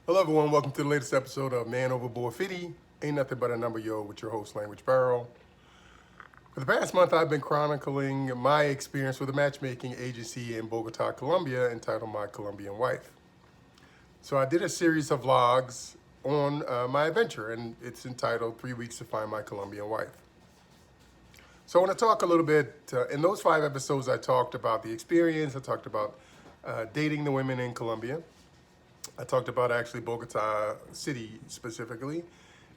Hello everyone, welcome to the latest episode of Man Overboard 50. Ain't nothing but a number, yo, with your host, Language Barrel. For the past month, I've been chronicling my experience with a matchmaking agency in Bogota, Colombia, entitled My Colombian Wife. So I did a series of vlogs on my adventure, and it's entitled 3 Weeks to Find My Colombian Wife. So I want to talk a little bit, in those 5 episodes I talked about the experience, I talked about dating the women in Colombia. I talked about actually Bogota City specifically.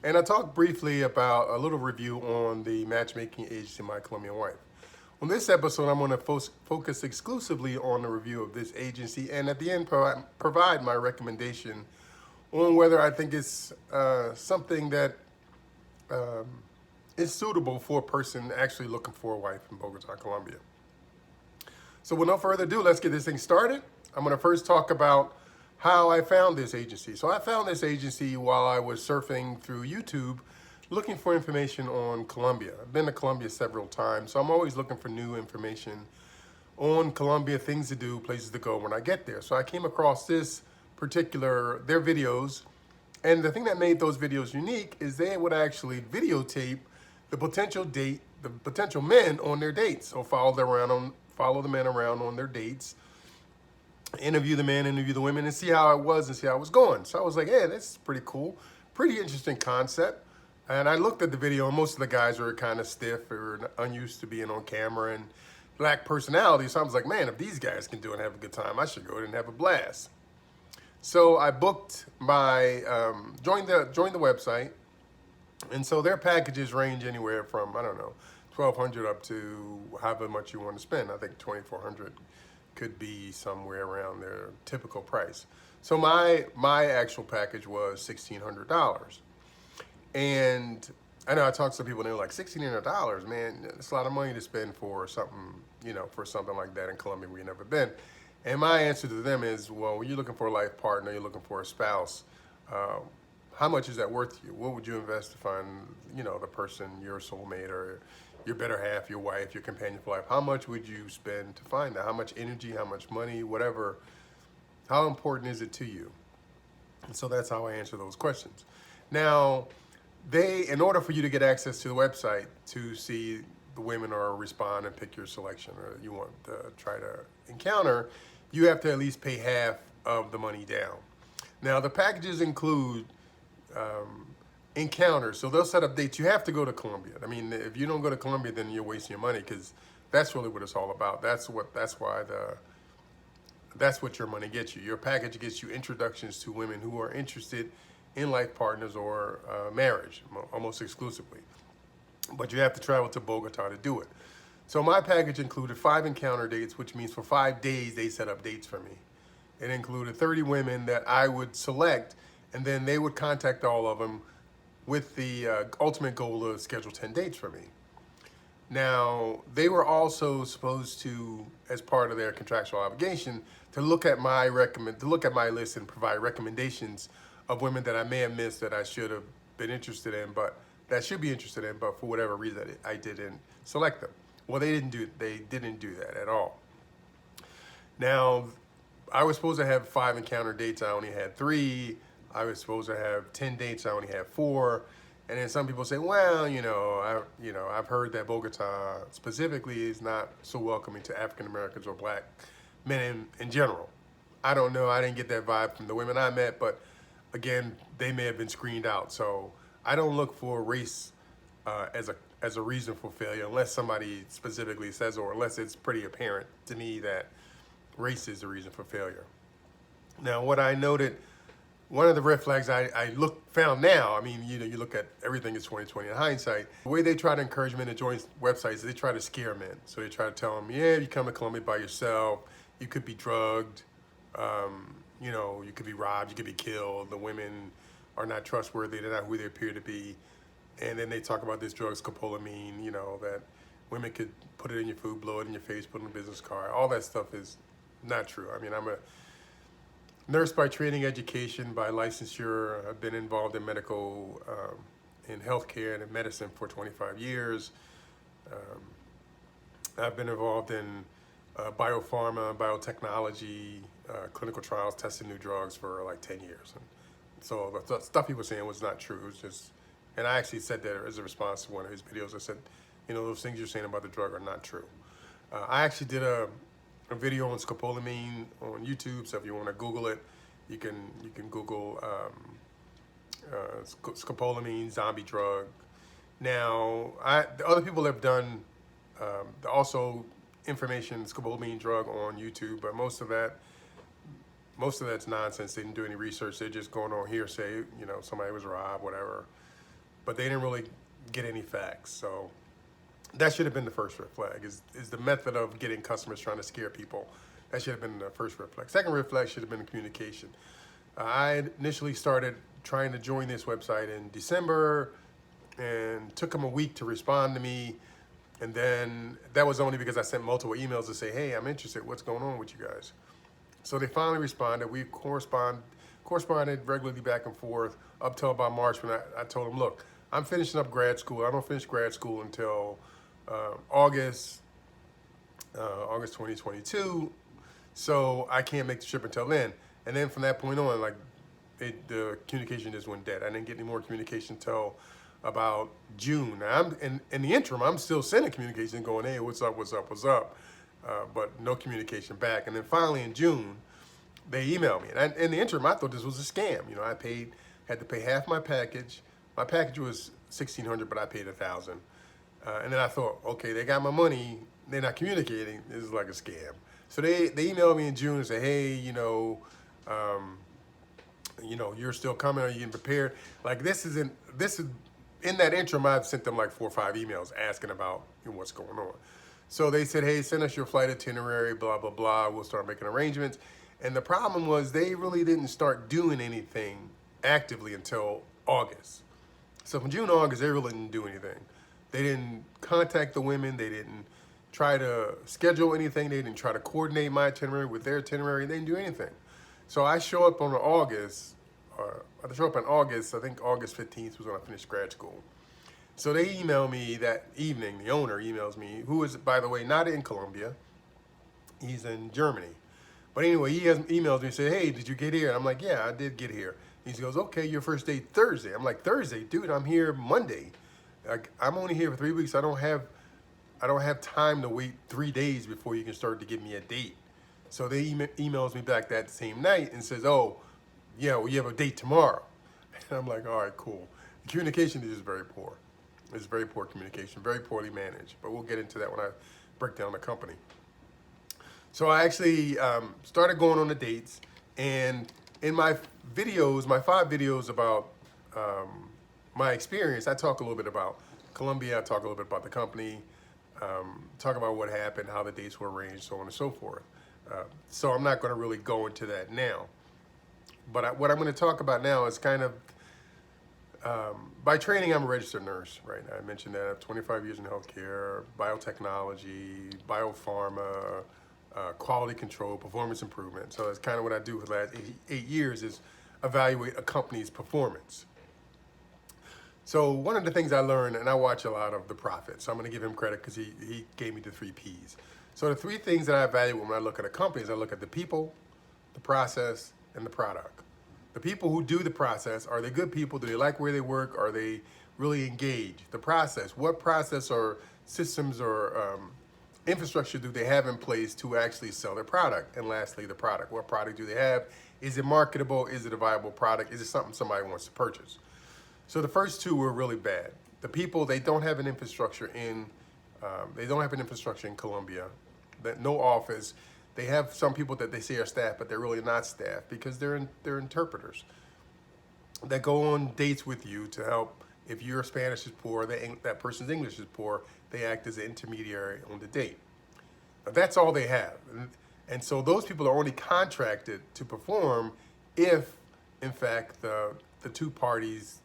And I talked briefly about a little review on the matchmaking agency, My Colombian Wife. On this episode, I'm going to focus exclusively on the review of this agency and at the end provide my recommendation on whether I think it's something that is suitable for a person actually looking for a wife in Bogota, Colombia. So with no further ado, let's get this thing started. I'm going to first talk about how I found this agency. So I found this agency while I was surfing through YouTube looking for information on Colombia. I've been to Colombia several times, so I'm always looking for new information on Colombia, things to do, places to go when I get there. So I came across their videos, and the thing that made those videos unique is they would actually videotape the potential men on their dates. So follow the men around on their dates, interview the men, interview the women, and see how it was and see how it was going. So I was like, hey, this is pretty cool, pretty interesting concept. And I looked at the video, and most of the guys were kind of stiff or unused to being on camera and lack personality. So I was like, man, if these guys can do it and have a good time, I should go ahead and have a blast. So I booked joined the website. And so their packages range anywhere from, I don't know, $1,200 up to however much you want to spend. I think $2,400 could be somewhere around their typical price. So my actual package was $1,600. And I know I talked to some people and they were like, $1,600, man, it's a lot of money to spend for something, for something like that in Colombia where you've never been. And my answer to them is, well, when you're looking for a life partner, you're looking for a spouse, how much is that worth to you? What would you invest to find, the person, your soulmate or your better half, your wife, your companion for life? How much would you spend to find that? How much energy, how much money, whatever? How important is it to you? And so that's how I answer those questions. Now, in order for you to get access to the website to see the women or respond and pick your selection or you want to try to encounter, you have to at least pay half of the money down. Now, the packages include encounters, so they'll set up dates. You have to go to Colombia. I mean, if you don't go to Colombia, then you're wasting your money, because that's really what it's all about. That's what your money gets you. Your package gets you introductions to women who are interested in life partners or marriage, almost exclusively. But you have to travel to Bogota to do it. So my package included 5 encounter dates, which means for 5 days they set up dates for me. It included 30 women that I would select, and then they would contact all of them with the ultimate goal to schedule 10 dates for me. Now, they were also supposed to, as part of their contractual obligation, to look at my list and provide recommendations of women that I may have missed that I should have been interested in, but for whatever reason I didn't select them. Well, they didn't do that at all. Now, I was supposed to have 5 encounter dates. I only had 3. I was supposed to have 10 dates. I only had 4. And then some people say, well, I've heard that Bogota specifically is not so welcoming to African Americans or black men in general. I don't know. I didn't get that vibe from the women I met, but again, they may have been screened out. So I don't look for race as a reason for failure unless somebody specifically says, or unless it's pretty apparent to me that race is the reason for failure. Now, what I noted, one of the red flags I found now, I mean, you look at everything is 2020 in hindsight. The way they try to encourage men to join websites, they try to scare men. So they try to tell them, yeah, you come to Colombia by yourself, you could be drugged, you could be robbed, you could be killed. The women are not trustworthy, they're not who they appear to be. And then they talk about this drug, scopolamine, that women could put it in your food, blow it in your face, put it in a business card. All that stuff is not true. I mean, I'm a nurse by training, education, by licensure. I've been involved in in healthcare and in medicine for 25 years. I've been involved in biopharma, biotechnology, clinical trials, testing new drugs for like 10 years. And So the stuff he was saying was not true. It was just, and I actually said that as a response to one of his videos. I said, those things you're saying about the drug are not true. I actually did a video on scopolamine on YouTube. So if you want to Google it, you can Google scopolamine zombie drug. Now, the other people have done also information scopolamine drug on YouTube, but most of that's nonsense. They didn't do any research. They're just going on hearsay. Somebody was robbed, whatever. But they didn't really get any facts. So that should have been the first red flag. Is the method of getting customers trying to scare people. That should have been the first red flag. Second red flag should have been communication. I initially started trying to join this website in December, and took them a week to respond to me. And then that was only because I sent multiple emails to say, hey, I'm interested. What's going on with you guys? So they finally responded. We corresponded regularly back and forth up till about March, when I told them, look, I'm finishing up grad school. I don't finish grad school until August 2022. So I can't make the trip until then. And then from that point on, the communication just went dead. I didn't get any more communication until about June. Now, in the interim, I'm still sending communication going, hey, what's up? But no communication back. And then finally in June, they emailed me. And in the interim, I thought this was a scam. Had to pay half my package. My package was $1,600, but I paid $1,000. And then I thought, okay, they got my money. They're not communicating. This is like a scam. So they emailed me in June and said, hey, you're still coming. Are you getting prepared? In that interim, I've sent them 4 or 5 emails asking about what's going on. So they said, hey, send us your flight itinerary, blah, blah, blah. We'll start making arrangements. And the problem was they really didn't start doing anything actively until August. So from June to August, they really didn't do anything. They didn't contact the women. They didn't try to schedule anything. They didn't try to coordinate my itinerary with their itinerary. They didn't do anything. So I show up on August, I think August 15th was when I finished grad school. So they emailed me that evening. The owner emails me, who is, by the way, not in Colombia. He's in Germany. But anyway, he emails me and said, hey, did you get here? And I'm like, yeah, I did get here. He goes, okay, your first day Thursday. I'm like, Thursday? Dude, I'm here Monday. I'm only here for 3 weeks. I don't have time to wait 3 days before you can start to give me a date. So they emails me back that same night and says, oh, yeah, well, you have a date tomorrow. And I'm like, all right, cool. The communication is just very poor. It's very poor communication, very poorly managed. But we'll get into that when I break down the company. So I actually started going on the dates. And in my videos, my 5 videos about my experience, I talk a little bit about Colombia. I talk a little bit about the company, talk about what happened, how the dates were arranged, so on and so forth. So I'm not going to really go into that now. But what I'm going to talk about now is kind of, by training, I'm a registered nurse, right? I mentioned that I have 25 years in healthcare, biotechnology, biopharma, quality control, performance improvement. So that's kind of what I do for the last 8 years, is evaluate a company's performance. So one of the things I learned, and I watch a lot of The Prophet, so I'm going to give him credit because he gave me the 3 Ps. So the 3 things that I evaluate when I look at a company is I look at the people, the process, and the product. The people who do the process, are they good people? Do they like where they work? Are they really engaged? The process, what process or systems or infrastructure do they have in place to actually sell their product? And lastly, the product. What product do they have? Is it marketable? Is it a viable product? Is it something somebody wants to purchase? So the first 2 were really bad. The people, they don't have an infrastructure in Colombia, no office. They have some people that they say are staff, but they're really not staff because they're interpreters that go on dates with you to help. If your Spanish is poor, that person's English is poor, they act as an intermediary on the date. Now, that's all they have. And so those people are only contracted to perform if, in fact, the 2 parties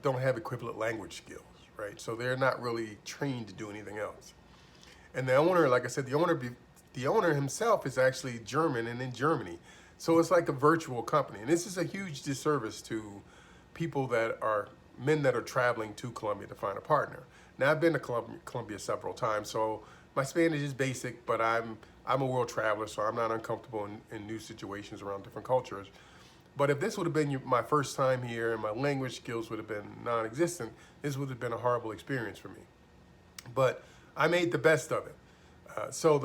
don't have equivalent language skills, right? So they're not really trained to do anything else. And the owner, like I said, the owner himself is actually German and in Germany. So it's like a virtual company. And this is a huge disservice to men that are traveling to Colombia to find a partner. Now, I've been to Colombia several times, so my Spanish is basic, but I'm a world traveler, so I'm not uncomfortable in new situations around different cultures. But if this would have been my first time here and my language skills would have been non-existent, this would have been a horrible experience for me. But I made the best of it. So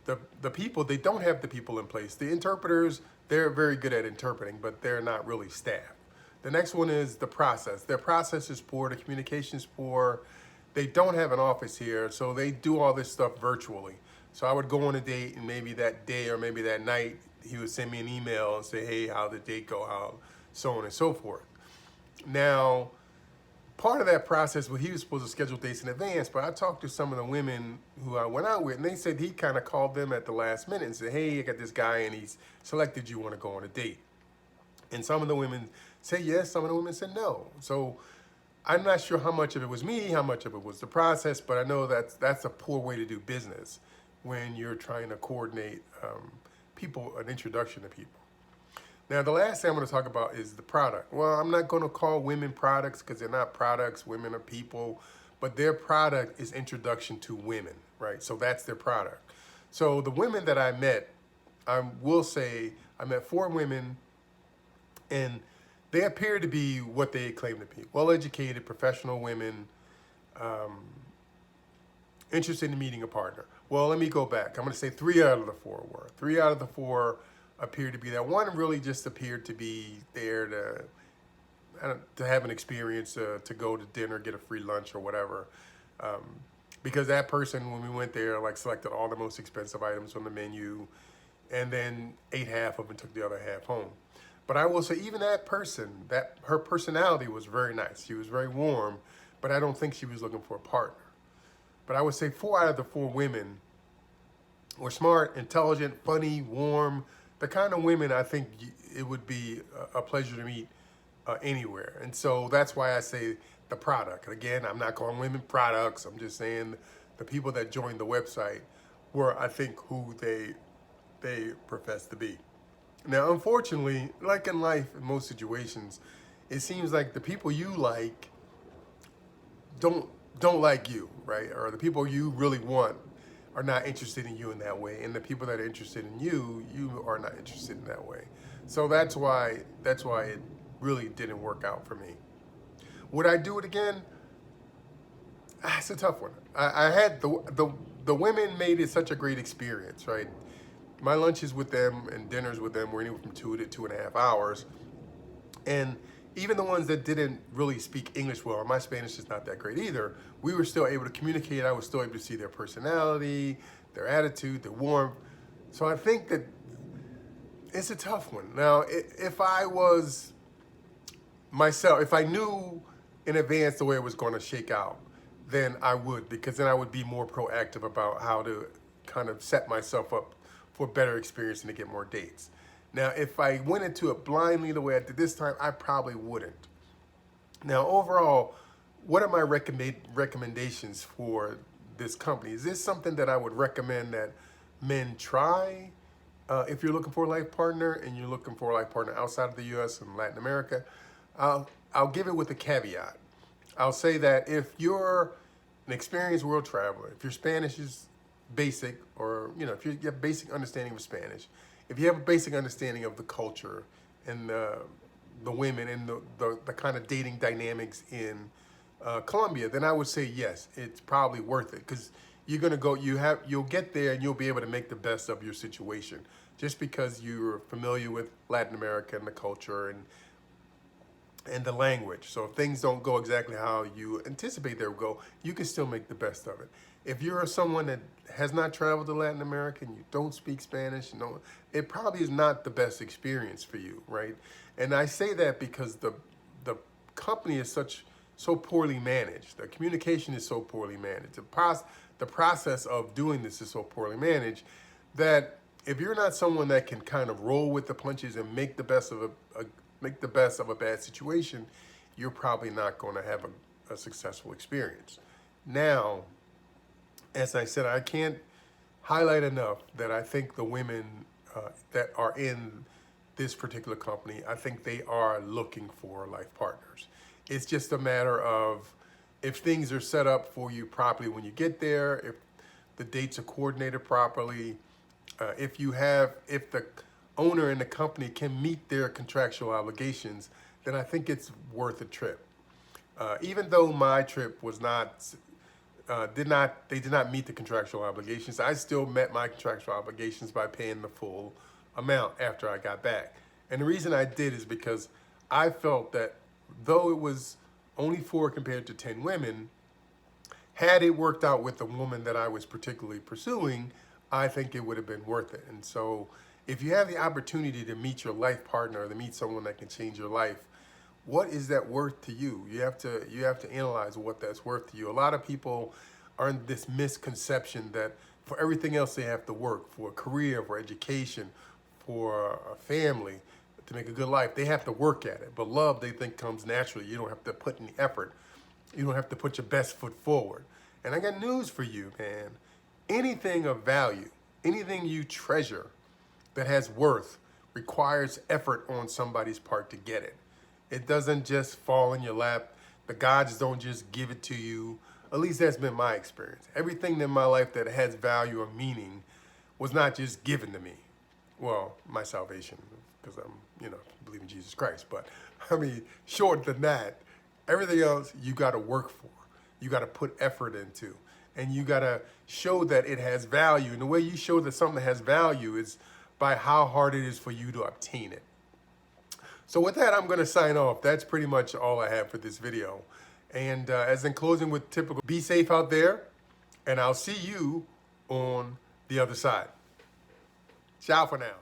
the people, they don't have the people in place. The interpreters, they're very good at interpreting, but they're not really staff. The next one is the process. Their process is poor, the communication is poor. They don't have an office here, so they do all this stuff virtually. So I would go on a date, and maybe that day or maybe that night, he would send me an email and say, hey, how did the date go, how, so on and so forth. Now, part of that process, well, he was supposed to schedule dates in advance, but I talked to some of the women who I went out with, and they said he kind of called them at the last minute and said, hey, I got this guy, and he's selected you, want to go on a date. And some of the women say yes, some of the women said no. So I'm not sure how much of it was me, how much of it was the process, but I know that's a poor way to do business when you're trying to coordinate people, an introduction to people. Now, the last thing I'm going to talk about is the product. Well, I'm not going to call women products because they're not products. Women are people, but their product is introduction to women, right? So that's their product. So the women that I met, I will say I met 4 women, and they appear to be what they claim to be. Well-educated, professional women, interested in meeting a partner. Well, let me go back. I'm going to say 3 out of the 4 were. 3 out of the 4 appeared to be that. One really just appeared to be there to have an experience, to go to dinner, get a free lunch or whatever. Because that person, when we went there, like selected all the most expensive items on the menu and then ate half of them and took the other half home. But I will say even that person, that her personality was very nice. She was very warm, but I don't think she was looking for a partner. But I would say 4 out of the 4 women were smart, intelligent, funny, warm, the kind of women I think it would be a pleasure to meet anywhere. And so that's why I say the product. Again, I'm not calling women products. I'm just saying the people that joined the website were, I think, who they profess to be. Now, unfortunately, like in life, in most situations, it seems like the people you like don't like you, right? Or the people you really want are not interested in you in that way, and the people that are interested in you, you are not interested in that way. So that's why it really didn't work out for me. Would I do it again? It's a tough one. I had the women made it such a great experience, right? My lunches with them and dinners with them were anywhere from 2 to 2.5 hours. And even the ones that didn't really speak English well, my Spanish is not that great either, we were still able to communicate. I was still able to see their personality, their attitude, their warmth. So I think that it's a tough one. Now, if I was myself, if I knew in advance the way it was going to shake out, then I would, because then I would be more proactive about how to kind of set myself up for better experience and to get more dates. Now, if I went into it blindly the way I did this time, I probably wouldn't. Now, overall, what are my recommendations for this company? Is this something that I would recommend that men try if you're looking for a life partner and you're looking for a life partner outside of the U.S. and Latin America? I'll give it with a caveat. I'll say that if you're an experienced world traveler, if your Spanish is basic, or if you have basic understanding of Spanish, if you have a basic understanding of the culture and the women and the kind of dating dynamics in Colombia, then I would say yes, it's probably worth it, because you're gonna go, you'll get there and you'll be able to make the best of your situation, just because you're familiar with Latin America and the culture and the language. So if things don't go exactly how you anticipate they will go, you can still make the best of it. If you're someone that has not traveled to Latin America and you don't speak Spanish, it probably is not the best experience for you, right? And I say that because the company is so poorly managed. The communication is so poorly managed. The process of doing this is so poorly managed that if you're not someone that can kind of roll with the punches and make the best of a bad situation, you're probably not going to have a successful experience. Now, as I said, I can't highlight enough that I think the women that are in this particular company, I think they are looking for life partners. It's just a matter of if things are set up for you properly when you get there, if the dates are coordinated properly, if the owner and the company can meet their contractual obligations, then I think it's worth a trip. Even though my trip was not, they did not meet the contractual obligations, I still met my contractual obligations by paying the full amount after I got back. And the reason I did is because I felt that though it was only 4 compared to 10 women, had it worked out with the woman that I was particularly pursuing, I think it would have been worth it. And so if you have the opportunity to meet your life partner or to meet someone that can change your life, what is that worth to you? You have to analyze what that's worth to you. A lot of people are in this misconception that for everything else they have to work, for a career, for education, for a family, to make a good life, they have to work at it. But love, they think, comes naturally. You don't have to put any effort. You don't have to put your best foot forward. And I got news for you, man. Anything of value, anything you treasure that has worth requires effort on somebody's part to get it. It doesn't just fall in your lap. The gods don't just give it to you. At least that's been my experience. Everything in my life that has value or meaning was not just given to me. Well, my salvation, because I'm, believe in Jesus Christ. But I mean, short than that, everything else you got to work for. You got to put effort into. And you got to show that it has value. And the way you show that something has value is by how hard it is for you to obtain it. So with that, I'm going to sign off. That's pretty much all I have for this video. And as in closing with typical, be safe out there, and I'll see you on the other side. Ciao for now.